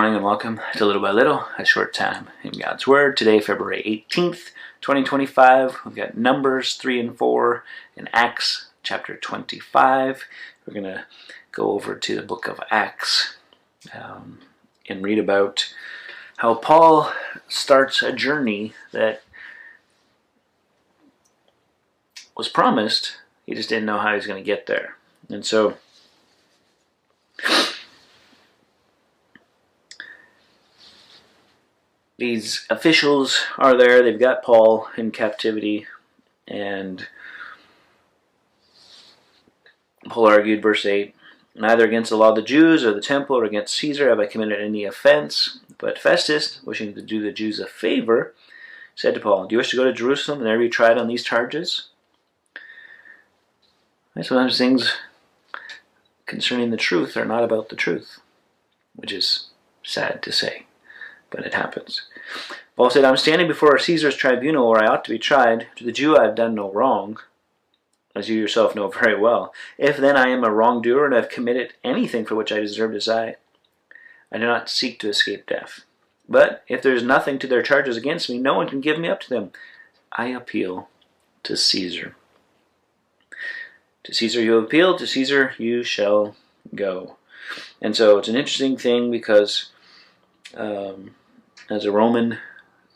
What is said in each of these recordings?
morning and welcome to Little by Little, a short time in God's Word. Today, February 18th, 2025, we've got Numbers 3 and 4 and Acts chapter 25. We're going to go over to the book of Acts and read about how Paul starts a journey that was promised. He just didn't know how he was going to get there. And so these officials are there. They've got Paul in captivity, and Paul argued, verse 8, "Neither against the law of the Jews or the temple or against Caesar have I committed any offense." But Festus, wishing to do the Jews a favor, said to Paul, "Do you wish to go to Jerusalem and there be tried on these charges?" And sometimes things concerning the truth are not about the truth, which is sad to say, but it happens. Paul said, "I'm standing before Caesar's tribunal where I ought to be tried. To the Jew I have done no wrong, as you yourself know very well. If then I am a wrongdoer and have committed anything for which I deserve to die, I do not seek to escape death. But if there is nothing to their charges against me, no one can give me up to them. I appeal to Caesar. To Caesar you have appealed, to Caesar you shall go." And so it's an interesting thing because as a Roman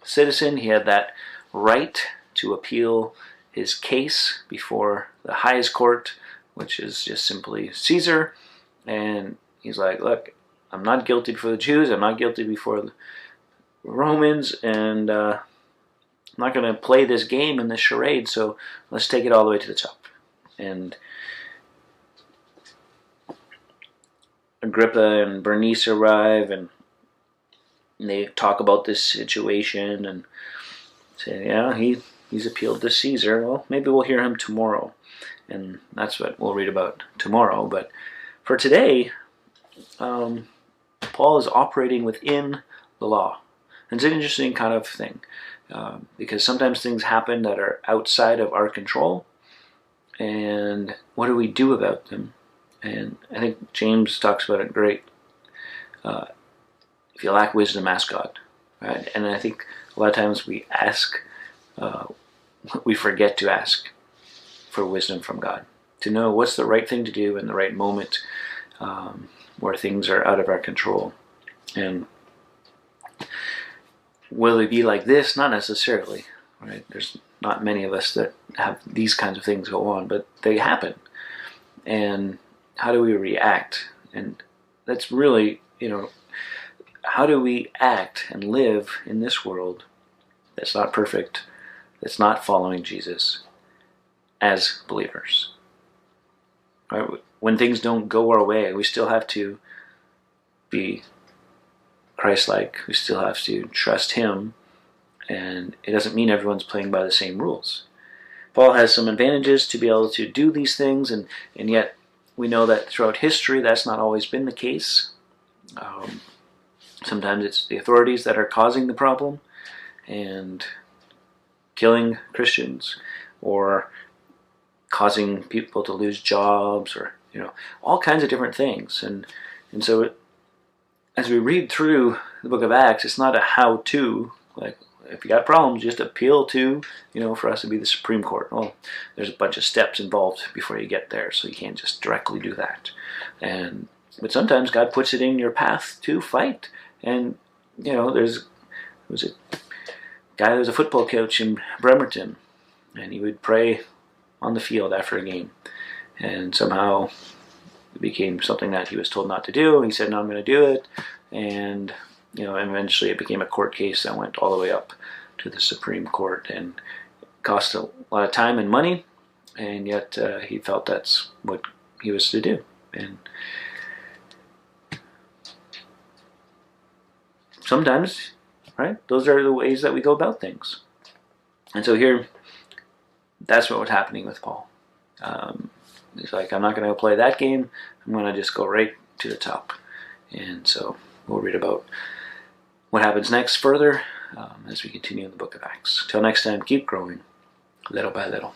citizen, he had that right to appeal his case before the highest court, which is just simply Caesar. And he's like, "Look, I'm not guilty before the Jews, I'm not guilty before the Romans, and I'm not going to play this game in this charade, so let's take it all the way to the top." And Agrippa and Bernice arrive, and they talk about this situation and say, "Yeah, he's appealed to Caesar. Well, maybe we'll hear him tomorrow." And that's what we'll read about tomorrow. But for today, Paul is operating within the law. And it's an interesting kind of thing, because sometimes things happen that are outside of our control, and what do we do about them? And I think James talks about it great. If you lack wisdom, ask God. Right? And I think a lot of times we forget to ask for wisdom from God, to know what's the right thing to do in the right moment, where things are out of our control. And will they be like this? Not necessarily. Right? There's not many of us that have these kinds of things go on, but they happen. And how do we react? And that's really, how do we act and live in this world that's not perfect, that's not following Jesus, as believers? Right? When things don't go our way, we still have to be Christ-like. We still have to trust Him, and it doesn't mean everyone's playing by the same rules. Paul has some advantages to be able to do these things, and yet we know that throughout history that's not always been the case. Sometimes it's the authorities that are causing the problem and killing Christians, or causing people to lose jobs, or all kinds of different things. And so as we read through the book of Acts, it's not a how-to, like if you got problems, just appeal to, for us to be the Supreme Court. Well, there's a bunch of steps involved before you get there, so you can't just directly do that. But sometimes God puts it in your path to fight. And, there was a guy that was a football coach in Bremerton, and he would pray on the field after a game. And somehow it became something that he was told not to do. He said, "No, I'm going to do it." And, and eventually it became a court case that went all the way up to the Supreme Court, and it cost a lot of time and money, and yet he felt that's what he was to do. And sometimes, right, those are the ways that we go about things. And so here, that's what was happening with Paul. He's like, "I'm not going to play that game. I'm going to just go right to the top." And so we'll read about what happens next further as we continue in the book of Acts. Till next time, keep growing little by little.